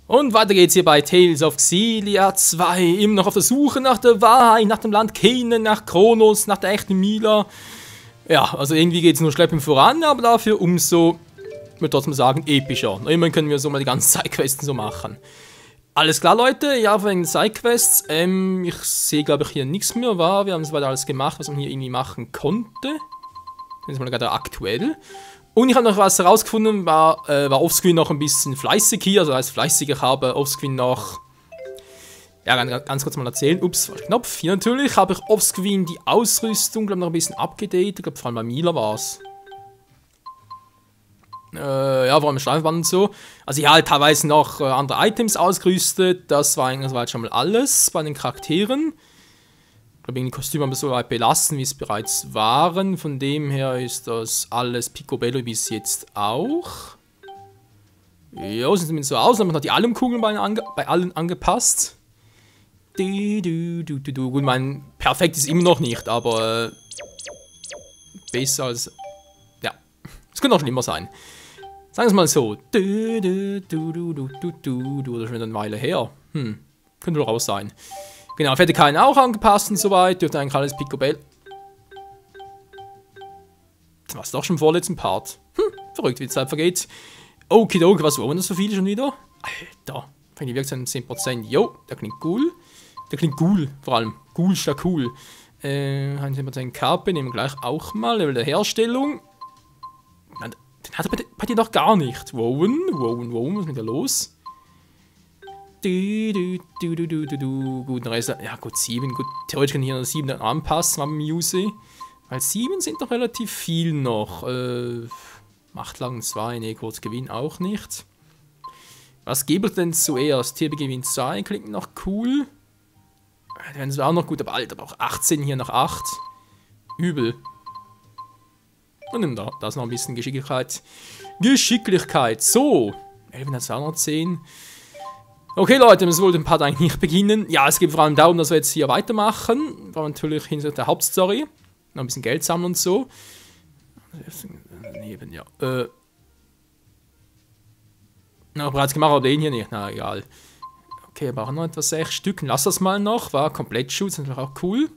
Und weiter geht's hier bei Tales of Xillia 2. Immer noch auf der Suche nach der Wahrheit, nach dem Land Kennen, nach Kronos, nach der echten Mila. Ja, also irgendwie geht's nur schleppend voran, aber dafür umso, ich würde trotzdem sagen, epischer. Immerhin können wir so mal die ganzen Sidequests so machen. Alles klar, Leute, ja, von den Sidequests. Ich sehe, glaube ich, hier nichts mehr, war. Wir haben soweit alles gemacht, was man hier irgendwie machen konnte. Das ist mal gerade aktuell. Und ich habe noch was herausgefunden, war offscreen noch ein bisschen fleißig hier, also heißt fleißig, ich habe offscreen noch, ja, ganz kurz mal erzählen, ups, falscher Knopf, hier natürlich habe ich offscreen die Ausrüstung, glaube ich, noch ein bisschen abgedatet, ich glaube vor allem bei Mila war es. Ja, vor allem Schleifband und so. Also ja, halt teilweise noch andere Items ausgerüstet, das war jetzt schon mal alles bei den Charakteren. Ich glaube, die Kostüme haben wir so weit belassen, wie es bereits waren. Von dem her ist das alles picobello bis jetzt auch. Ja, sieht zumindest so aus. Dann haben wir noch die Alumkugeln bei allen angepasst. Gut, mein perfekt ist immer noch nicht, aber besser als... Ja, es könnte auch schlimmer sein. Sagen wir es mal so. Das ist schon eine Weile her. Könnte doch auch sein. Genau, Fertigkeiten auch angepasst und soweit. Dürfte eigentlich alles picobello. Das war es doch schon im vorletzten Part. Verrückt, wie die Zeit vergeht. Okidoki, was wollen das so viele schon wieder? Alter, fängt die Wirkung 10%. Jo, der klingt cool. Der klingt cool, vor allem. Cool statt cool. 10% Kappe, nehmen wir gleich auch mal. Level der Herstellung. Den hat er bei dir doch gar nicht. Wowen, was ist mit da los? Gut, Rest, ja gut, 7, gut, theoretisch kann ich hier noch 7 dann anpassen, am Muse. Weil 7 sind doch relativ viel noch. Macht lang 2, ne, kurz Gewinn auch nicht. Was gebe ich denn zuerst? TB Gewinn 2, klingt noch cool. Dann wäre auch noch gut, aber Alter, aber auch 18 hier nach 8. Übel. Und nimm da ist noch ein bisschen Geschicklichkeit. Geschicklichkeit, so. 11 210. Okay, Leute, wir müssen wohl den Part eigentlich nicht beginnen. Ja, es geht vor allem darum, dass wir jetzt hier weitermachen. Wir natürlich hinter der Hauptstory. Noch ein bisschen Geld sammeln und so. Daneben, ja. Na, bereits gemacht, aber den hier nicht. Na, egal. Okay, wir brauchen noch etwas 6 Stück. Lass das mal noch. War Komplettschutz, natürlich auch cool.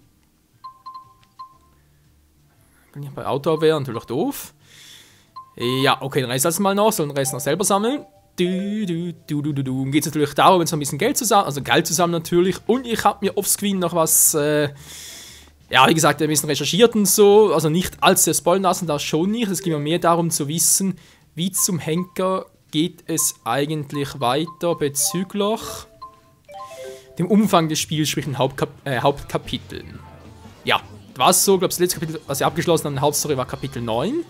Kann ich bei Autowehr, natürlich doof. Ja, okay, den Rest lassen wir mal noch. Sollen den Rest noch selber sammeln. Geht es natürlich darum, jetzt noch ein bisschen Geld zusammen, also Geld zusammen natürlich. Und ich habe mir offscreen noch was, ja, wie gesagt, ein bisschen recherchiert und so. Also nicht allzu spoilern lassen, das schon nicht. Es geht mir mehr darum zu wissen, wie zum Henker geht es eigentlich weiter bezüglich dem Umfang des Spiels, sprich den Hauptkapiteln. Ja, war es so, ich glaube, das letzte Kapitel, was ich abgeschlossen habe, in der Hauptstory war Kapitel 9.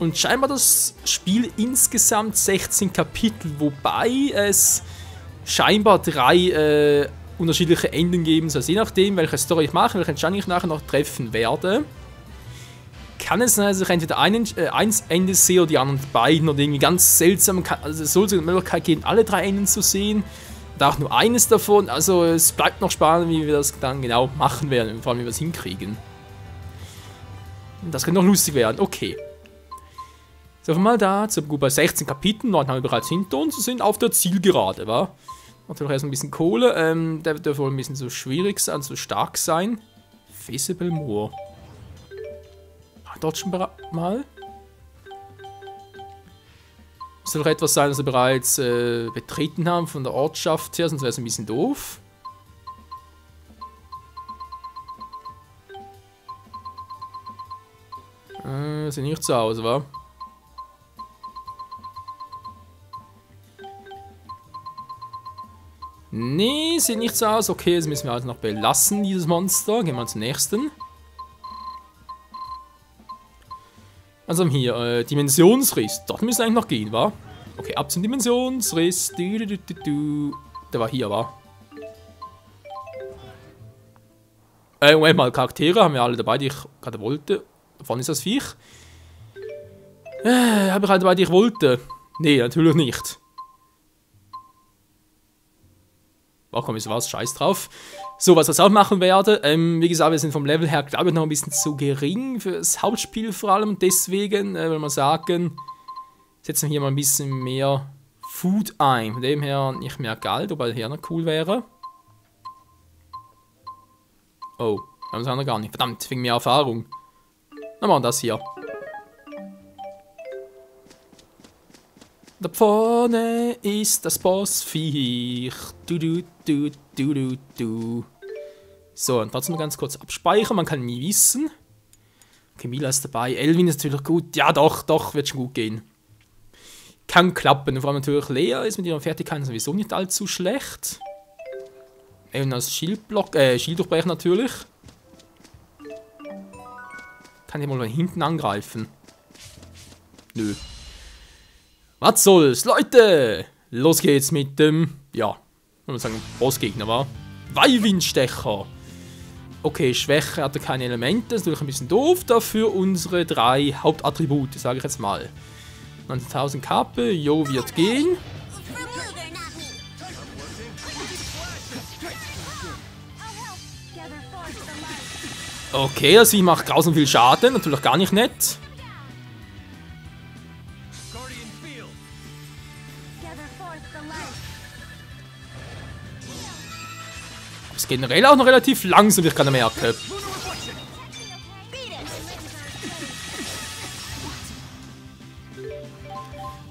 Und scheinbar das Spiel insgesamt 16 Kapitel, wobei es scheinbar 3 unterschiedliche Enden geben soll. Je nachdem, welche Story ich mache, welche Entscheidung ich nachher noch treffen werde, kann es sein, dass ich entweder eins Ende sehe oder die anderen beiden oder irgendwie ganz seltsam. Also es soll so eine Möglichkeit geben, alle 3 Enden zu sehen. Und auch nur eines davon. Also es bleibt noch spannend, wie wir das dann genau machen werden. Vor allem, wie wir es hinkriegen. Das könnte noch lustig werden. Okay. So, mal da, gut bei 16 Kapiteln, 9 haben wir bereits hinter uns, sind auf der Zielgerade, wa? Natürlich erst ein bisschen Kohle, der wird wohl ein bisschen so schwierig sein, so stark sein. Feasible Moor. War dort schon mal? Soll doch etwas sein, das wir bereits betreten haben von der Ortschaft her, sonst wäre es ein bisschen doof. Sieht nicht so aus, wa? Nee, sieht nicht so aus. Okay, das müssen wir also noch belassen, dieses Monster. Gehen wir zum nächsten. Also hier, Dimensionsriss. Dort müsste eigentlich noch gehen, wa? Okay, ab zum Dimensionsriss. Der war hier, wa? Moment mal, Charaktere haben wir alle dabei, die ich gerade wollte. Da vorne ist das Viech. Habe ich alle dabei, die ich wollte? Nee, natürlich nicht. Ach komm, ist was, scheiß drauf. So, was ich auch machen werde, wie gesagt, wir sind vom Level her, glaube ich, noch ein bisschen zu gering für das Hauptspiel vor allem. Deswegen, will man sagen, setzen wir hier mal ein bisschen mehr Food ein. Von dem her nicht mehr Geld, wobei hier noch cool wäre. Oh, das haben wir gar nicht. Verdammt, wegen mehr Erfahrung. Dann machen wir das hier. Da vorne ist das Bossviech. Du. So, und trotzdem ganz kurz abspeichern. Man kann nie wissen. Okay, Mila ist dabei. Elvin ist natürlich gut. Ja, doch, wird schon gut gehen. Kann klappen. Vor allem natürlich Lea ist mit ihrer Fertigkeit sowieso nicht allzu schlecht. Elvin als Schilddurchbrecher natürlich. Kann ich mal von hinten angreifen? Nö. Was soll's, Leute? Los geht's mit dem, ja, muss man sagen, Bossgegner, war. Weihwindstecher. Okay, Schwäche hat er keine Elemente, das ist natürlich ein bisschen doof. Dafür unsere 3 Hauptattribute, sage ich jetzt mal. 19.000 KP, jo, wird gehen. Okay, das Vieh macht grausam viel Schaden, natürlich gar nicht nett. Ist generell auch noch relativ langsam, wie ich gerade merke.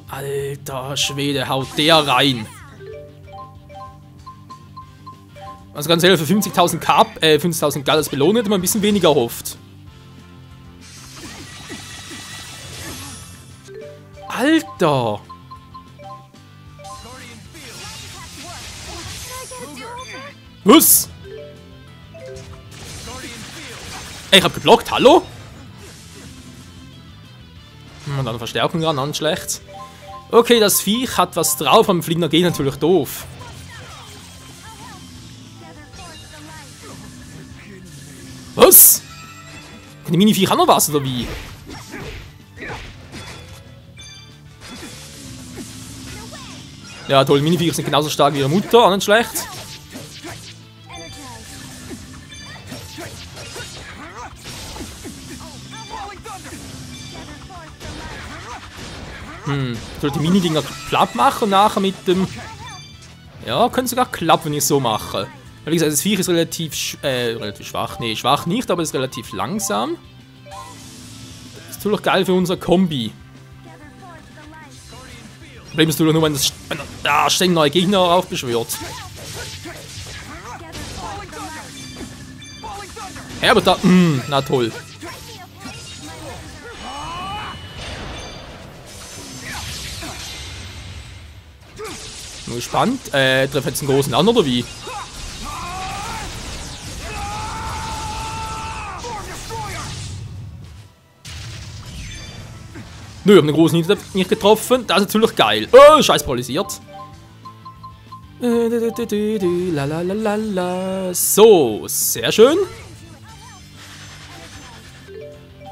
Alter Schwede, haut der rein. Also ganz ehrlich, für 50.000 50.000 Geld als Belohnung hätte man ein bisschen weniger erhofft. Alter! Was? Ey, ich hab geblockt, hallo? Und dann Verstärkung ran, an schlecht. Okay, das Viech hat was drauf, am Fliegender geht natürlich doof. Was? Kann die Mini-Viech auch noch was, oder wie? Ja, toll, Mini-Viech sind genauso stark wie ihre Mutter, auch nicht schlecht. Ich sollte die Mini-Dinger platt machen und nachher mit dem... Ja, könnte sogar klappen, wenn ich es so mache. Wie gesagt, das Viech ist relativ schwach. Nee, schwach nicht, aber es ist relativ langsam. Das ist natürlich geil für unser Kombi. Problem ist natürlich nur, wenn da ständig neue Gegner aufbeschwört. Ja, aber da... na toll. Nur gespannt. Treffe jetzt einen großen an, oder wie? Nö, ich hab den großen nicht getroffen. Das ist natürlich geil. Oh, scheiß paralysiert. So, sehr schön.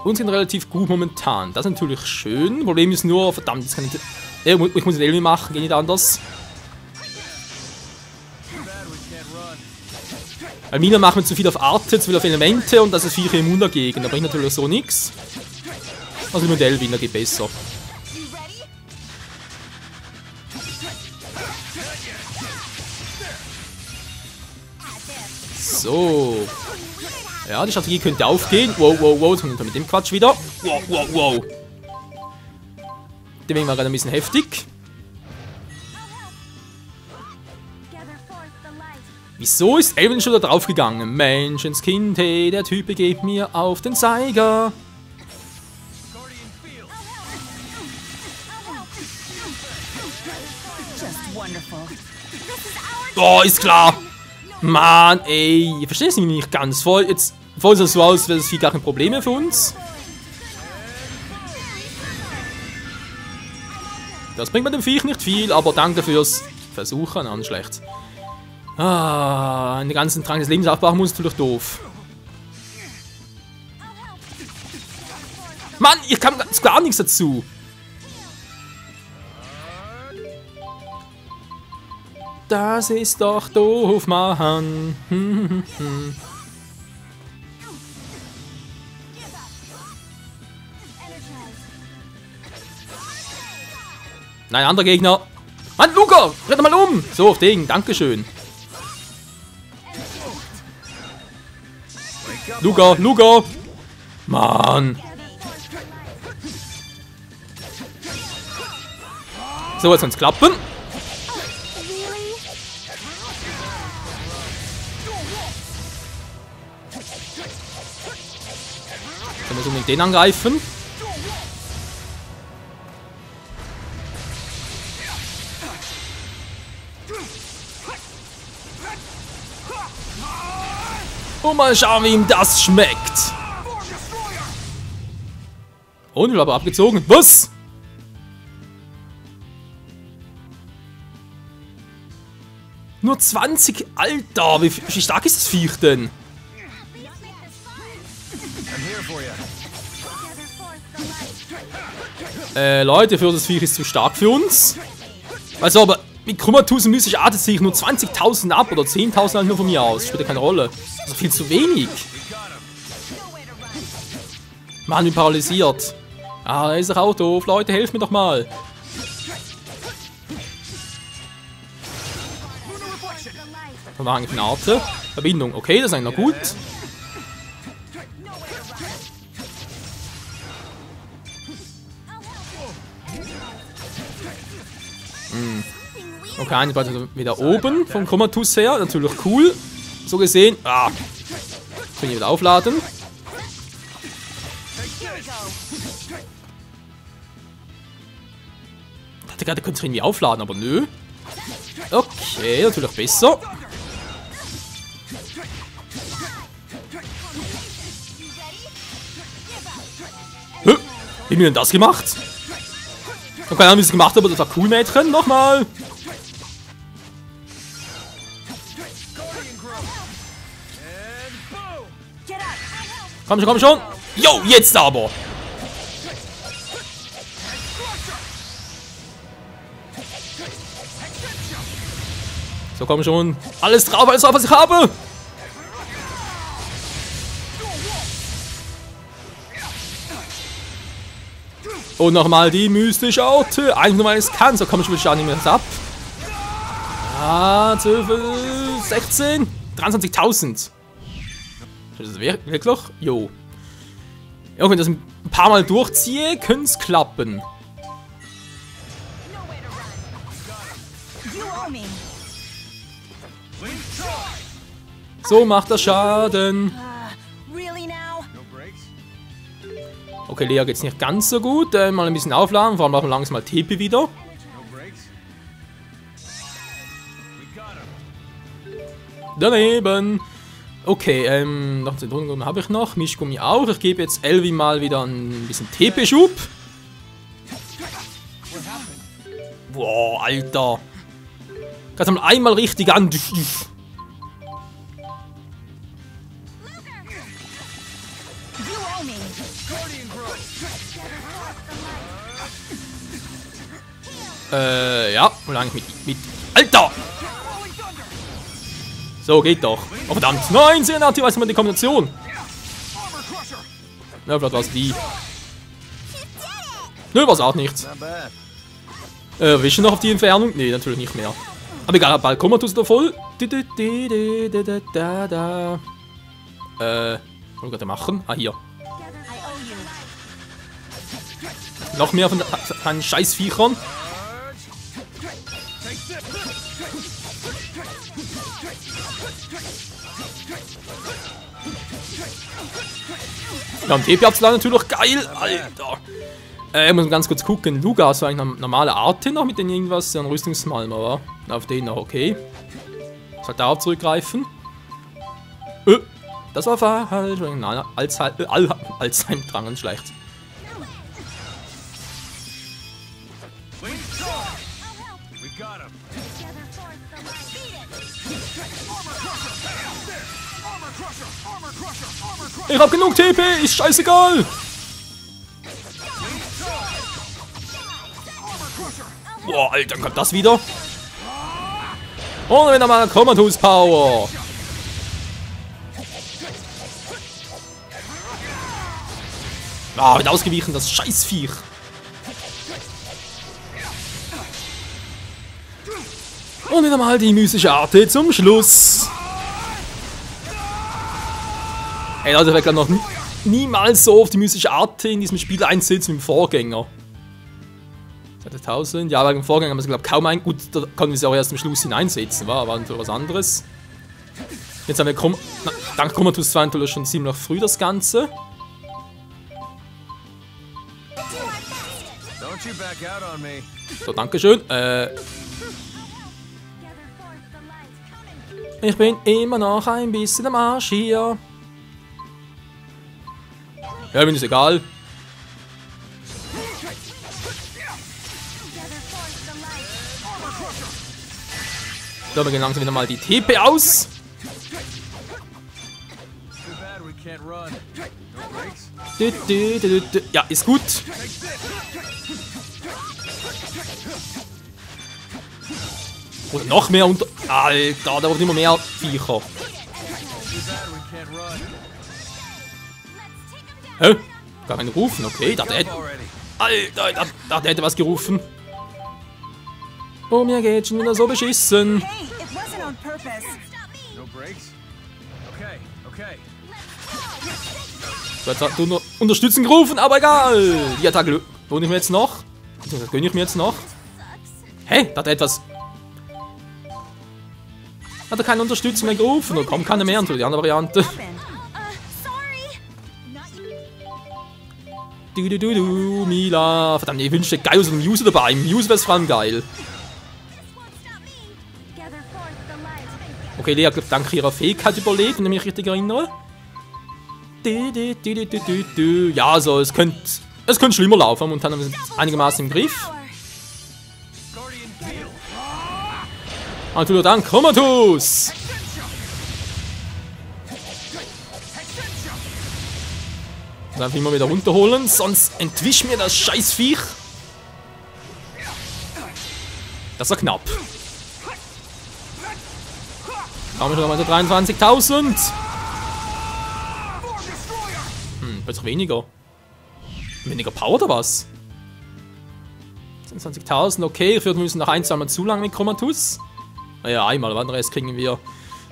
Uns sind relativ gut momentan. Das ist natürlich schön. Problem ist nur, verdammt, das kann ich muss den Elmi machen, geht nicht anders. Weil Mina macht mir zu viel auf Arte, zu viel auf Elemente und das ist Viecher immun dagegen. Da bringt natürlich so nichts. Also mit Elvin, da geht besser. So. Ja, die Strategie könnte aufgehen. Wow, jetzt kommt mit dem Quatsch wieder. Wow. Der war gerade ein bisschen heftig. Wieso ist Elvin schon da draufgegangen? Menschenskind, hey, der Typ geht mir auf den Zeiger. Oh, ist klar. Mann, ey, ich verstehe es nicht ganz. Jetzt sieht es so aus, als wäre das viel gar kein Problem mehr für uns. Das bringt mir dem Viech nicht viel, aber danke fürs Versuchen. An schlecht. Den ganzen Trank des Lebens aufbauen muss natürlich doof. Mann, ich kann gar nichts dazu. Das ist doch doof, Mann. Nein, anderer Gegner. Mann, Luca, dreh doch mal um. So, auf Ding, dankeschön. Luca, Luca. Mann. So, jetzt soll es klappen. Dann muss unbedingt den angreifen. Und mal schauen, wie ihm das schmeckt. Und ich habe abgezogen. Was? Nur 20? Alter, wie stark ist das Viech denn? Leute, für das Viech ist zu stark für uns. Also, aber mit Chromatus und mystisch Art ziehe ich nur 20.000 ab oder 10.000 halt nur von mir aus. Spielt ja keine Rolle. Das ist viel zu wenig. Mann, wie paralysiert. Ah, da ist er auch doof. Leute, helft mir doch mal. Wir machen Gnade. Verbindung. Okay, das ist eigentlich noch gut. Okay, eine Platte wieder oben vom Chromatus her. Natürlich cool. So gesehen. Ah. Können wir wieder aufladen. Ich dachte gerade, der könnte irgendwie aufladen, aber nö. Okay, natürlich besser. Hä? Wie haben wir denn das gemacht? Ich habe keine Ahnung, wie ich es gemacht habe, aber das war cool, Mädchen. Nochmal. Komm schon, komm schon. Jo, jetzt aber. So, komm schon. Alles drauf, was ich habe. Und nochmal die mystische Orte. Eigentlich weil ich es kann. So, komm schon, schauen wir das ab. Ah, 12, 16, 23.000. Das ist wirklich? Jo. Ja, wenn ich das ein paar Mal durchziehe, könnte es klappen. So macht das Schaden. Okay, Lea geht's nicht ganz so gut. Mal ein bisschen aufladen, vor allem machen wir langsam mal TP wieder. Daneben. Okay, noch den Drungummi habe ich noch. Mischgummi auch. Ich gebe jetzt Elvi mal wieder ein bisschen TP-Schub. Boah, Alter. Gerade mal einmal richtig an. Ja, und eigentlich mit. Alter! So, geht doch. Oh, verdammt. Nein, sehr nah, weiß man die Kombination. Na, vielleicht war es die. Nö, war es auch nichts. Wischen noch auf die Entfernung? Nee, natürlich nicht mehr. Aber egal, bald Komatus da voll. Was wollen wir gerade machen? Ah, hier. Noch mehr von den Scheißviechern. Ja, und TP abzuladen natürlich geil, Alter. Ich muss ganz kurz gucken. Luga, hast du eigentlich eine normale Art noch mit den irgendwas? Ja, ein Rüstungsmalm, aber auf den noch, okay. Soll darauf zurückgreifen? Das war falsch. Nein, Alzheim-Drang schlecht. Ich hab genug TP, ist scheißegal. Boah, Alter, kommt das wieder? Und wieder mal Chromatus Power. Ah, wird ausgewichen, das Scheißviech. Und wieder mal die mystische Arte zum Schluss. Ey, Leute, ich werde noch niemals so auf die mystische Arte in diesem Spiel einsetzen wie im Vorgänger. 2000, ja, bei dem Vorgänger haben wir es, glaube ich, kaum ein. Gut, da konnten wir sie auch erst am Schluss hineinsetzen, war natürlich was anderes. Jetzt haben wir dank Comatose 2 natürlich schon ziemlich früh das Ganze. So, dankeschön. Ich bin immer noch ein bisschen am Arsch hier. Ja, mir ist egal. So, wir gehen langsam wieder mal die TP aus. Ja, ist gut. Und noch mehr unter... Alter, da wird immer mehr Viecher. Hä? Gar keinen rufen, okay. Da hätte... Alter, da hätte was gerufen. Oh, mir geht schon wieder so beschissen. So, jetzt hat du nur unterstützen gerufen, aber egal. Die Attacke lohne ich mir jetzt noch. Das gönne ich mir jetzt noch. Hä? Da hat er etwas... Hat er keine Unterstützung mehr gerufen? Oder kommt keine mehr? Und die andere Variante. Mila. Verdammt, ich wünschte geil so einen User dabei. Im User wäre es vor allem geil. Okay, Lea hat dank ihrer Fähigkeit überlebt, wenn ich mich richtig erinnere. Ja, also es könnte schlimmer laufen und dann haben wir es einigermaßen im Griff. Natürlich dann Comatose! Dann immer wieder runterholen, sonst entwischt mir das Scheißviech. Das war knapp. Haben wir schon mal so 23.000. Plötzlich weniger. Weniger Power oder was? 22.000, okay. Wir müssen noch ein, zweimal zu lang mit Comatose. Naja, einmal, aber den Rest kriegen wir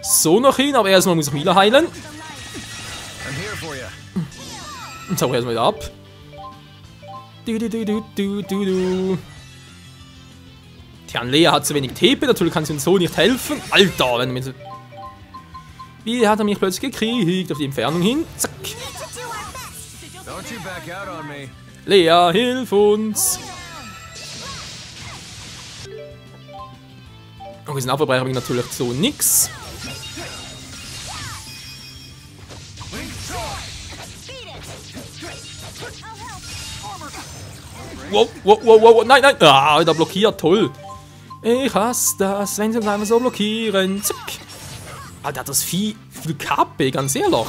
so noch hin. Aber erstmal muss ich Mila heilen. Und tauche erstmal wieder ab. Tja, Lea hat zu wenig TP, natürlich kann sie uns so nicht helfen. Alter, wenn wir so... Wie hat er mich plötzlich gekriegt? Auf die Entfernung hin. Zack. Lea, hilf uns! Okay, diesen Abwehrbereich habe ich natürlich so nix. Wow, nein! Ah, da blockiert, toll. Ich hasse das, wenn sie uns einfach so blockieren. Zack. Alter, hat das Vieh viel KP, ganz ehrlich.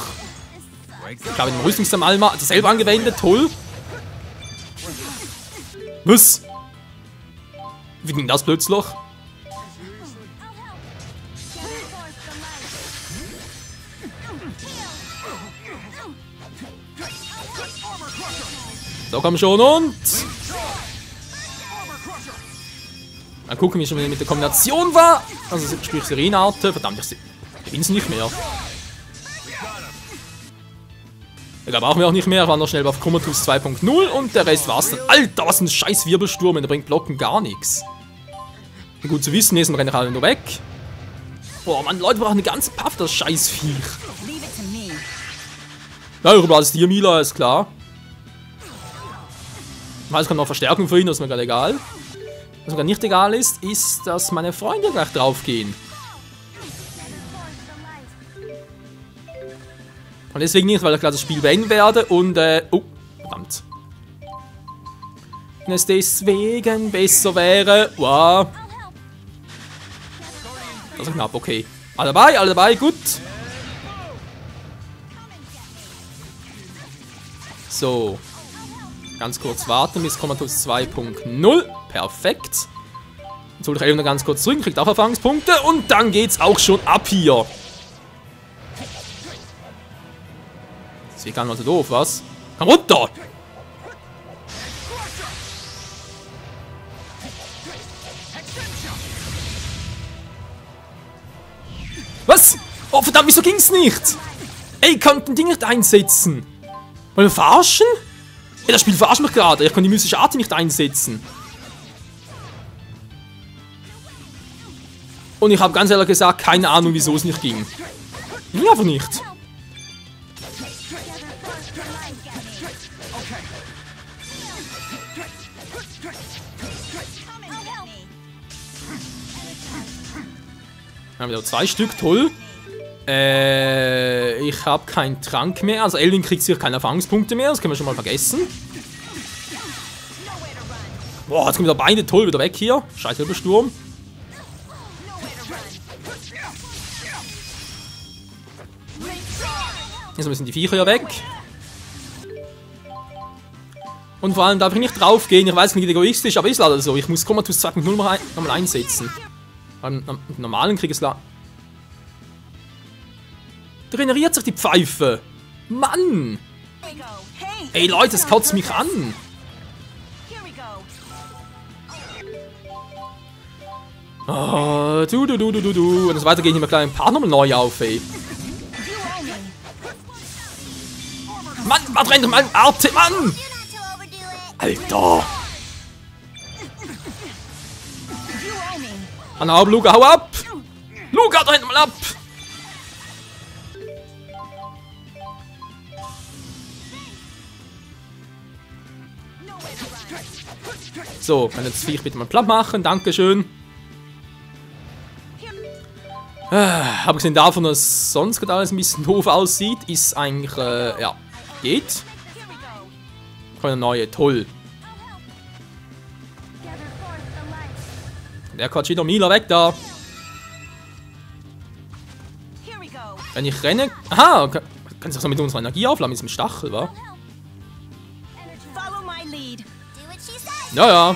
Ich glaube, im Rüstungssam Alma hat er selber angewendet, toll. Was? Wie ging das plötzlich? So, komm schon und... Mal gucken, wie es mit der Kombination war. Also, sprich Serenarte. Verdammt, ich bin es nicht mehr. Ich glaube auch mehr auch nicht mehr. Ich war noch schnell auf Comatose 2.0 und der Rest war's dann. Alter, was ein scheiß Wirbelsturm. Der bringt Blocken gar nichts. Gut zu wissen, nächsten renne ich alle nur weg. Boah, Mann, Leute brauchen eine ganze Puff, das scheiß Viech. Ja, überall ist hier Mila, ist klar. Ich weiß, es kommt noch Verstärkung für ihn, das ist mir gerade egal. Was mir gerade nicht egal ist, ist, dass meine Freunde gleich draufgehen. Und deswegen nicht, weil ich gleich das Spiel beenden werde und, oh, verdammt. Wenn es deswegen besser wäre, wow. Das ist knapp, okay. Alle dabei, gut. So. Ganz kurz warten bis Comatose 2.0. Perfekt. Jetzt hole ich eben noch ganz kurz zurück, kriegt auch Erfahrungspunkte und dann geht's auch schon ab hier. Das ist gar nicht so doof, was? Komm runter! Was? Oh, verdammt, wieso ging's nicht? Ey, ich kann den Ding nicht einsetzen. Wollen wir verarschen? Ey, das Spiel verarscht mich gerade. Ich kann die mystische Art nicht einsetzen. Und ich habe ganz ehrlich gesagt keine Ahnung, wieso es nicht ging. Ging einfach nicht. Wir haben wieder 2 Stück, toll. Ich habe keinen Trank mehr. Also Elvin kriegt sicher keine Erfahrungspunkte mehr. Das können wir schon mal vergessen. Boah, jetzt kommen wieder beide toll wieder weg hier. Scheiß Wirbelsturm. Jetzt müssen die Viecher ja weg. Und vor allem darf ich nicht drauf gehen. Ich weiß, es klingt egoistisch, aber ist leider so. Ich muss Comatose 2.0 nochmal einsetzen. Beim normalen Krieg ist regeneriert sich die Pfeife. Mann! Ey Leute, es kotzt mich an. Oh, du. Wenn es weitergeht, nehmen wir gleich ein paar nochmal neu auf, ey. Mann, was rennt mein Arte, Mann! Alter! Hau ab, Luca, hau ab! Luca, da hinten mal ab! So, kann jetzt das Viech bitte mal platt machen, dankeschön. Abgesehen davon, dass sonst gerade alles ein bisschen doof aussieht, ist eigentlich, ja, geht. Keine neue, toll. Der Quatsch wieder Mila weg da. Wenn ich renne. Aha, kann sich so mit unserer Energie aufladen, mit diesem Stachel, wa? Ja, ja.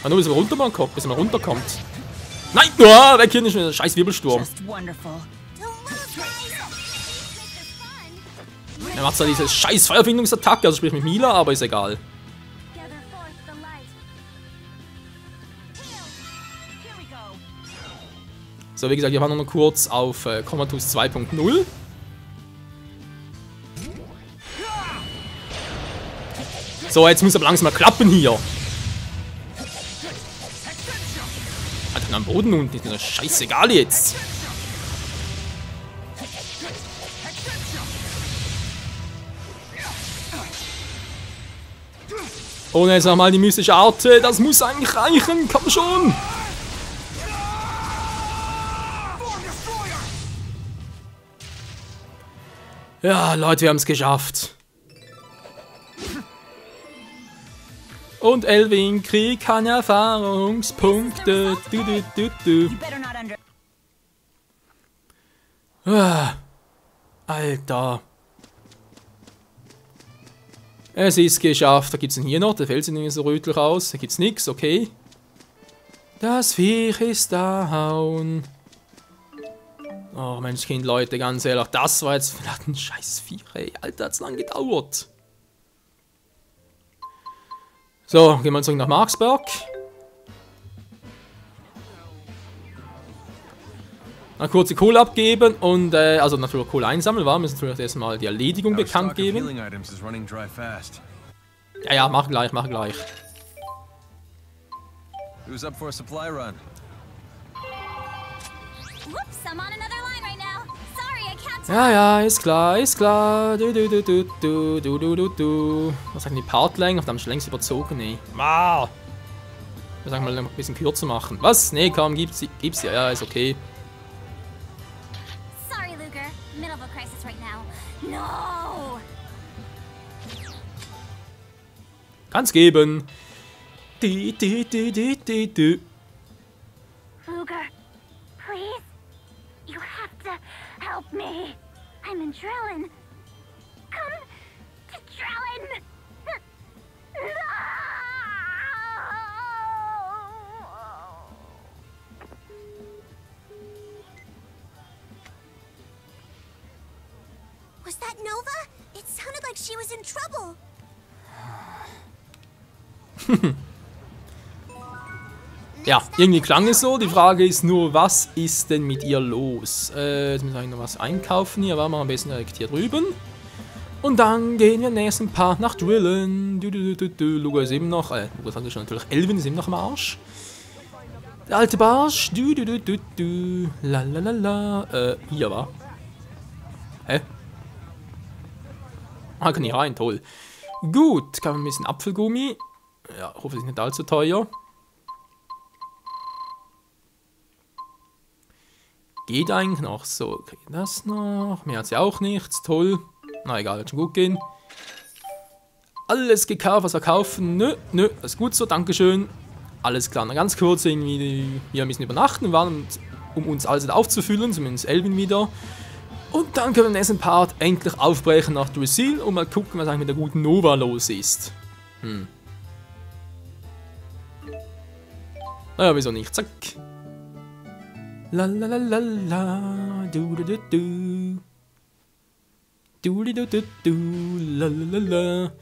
Ah, nur bis man runterkommt. Nein! Oh, weg hier nicht mit dem scheiß Wirbelsturm. Er macht zwar diese scheiß Feuerfindungsattacke, also sprich mit Mila, aber ist egal. So, wie gesagt, wir waren noch kurz auf Comatose 2.0. So, jetzt muss aber langsam mal klappen hier. Alter, am Boden unten ist mir scheißegal jetzt. Ohne jetzt nochmal die mystische Art, das muss eigentlich reichen, komm schon. Ja, Leute, wir haben es geschafft. Und Elvin kriegt keine Erfahrungspunkte. Alter. Es ist geschafft. Da gibt es denn hier noch? Der Fels sieht irgendwie so rötlich aus. Da gibt es nichts, okay. Das Viech ist down. Oh Menschkind, Leute, ganz ehrlich. Das war jetzt vielleicht ein scheiß Viech, ey. Alter, hat's lang gedauert. So, gehen wir zurück nach Marksberg. Mal kurz die Kohle abgeben und, also natürlich Kohle einsammeln, wir müssen natürlich erstmal die Erledigung bekannt geben. Ja, ja, mach gleich. Who's up for a supply run? Whoops, I'm on another line right now. Sorry, I can't talk. Ja, ist klar. Was sagen die Partlänge? Da haben wir längst überzogen, ey. Ah. Wir sagen mal ein bisschen kürzer machen. Was? Nee, komm, gib's ja. Ja, ist okay. Sorry, Luger. Middle of a crisis right now. No! Kann's geben. Luger, please? You have to help me. I'm in Drellin. Come to Drellin! Was that Nova? It sounded like she was in trouble. Ja, irgendwie klang es so. Die Frage ist nur, was ist denn mit ihr los? Jetzt müssen wir noch was einkaufen hier. Waren wir am besten direkt hier drüben. Und dann gehen wir im nächsten Part nach Drillen. Lugo ist eben noch, Lugo hat schon natürlich, Elvin ist eben noch am Arsch. Der alte Barsch. Lalalala. Hier war. Hä? Ah, kann ich rein, toll. Gut, kann man ein bisschen Apfelgummi. Ja, hoffentlich nicht allzu teuer. Geht eigentlich noch. So, kriege ich das noch. Mehr hat sie auch nichts. Toll. Na egal, wird schon gut gehen. Alles gekauft, was wir kaufen. Nö, das ist gut so, dankeschön. Alles klar, na ganz kurz irgendwie, wir müssen übernachten waren, um uns alles wieder aufzufüllen, zumindest Elvin wieder. Und dann können wir im nächsten Part endlich aufbrechen nach Drusil und mal gucken, was eigentlich mit der guten Nova los ist. Naja, wieso nicht? Zack. Lalalala, du. Lalalala.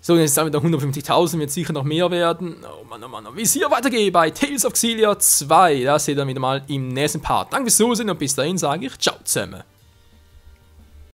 So, jetzt haben wir da 150.000, wird sicher noch mehr werden. Oh Mann, wie es hier weitergeht bei Tales of Xillia 2. Das seht ihr wieder mal im nächsten Part. Danke fürs Zusehen und bis dahin sage ich ciao zusammen.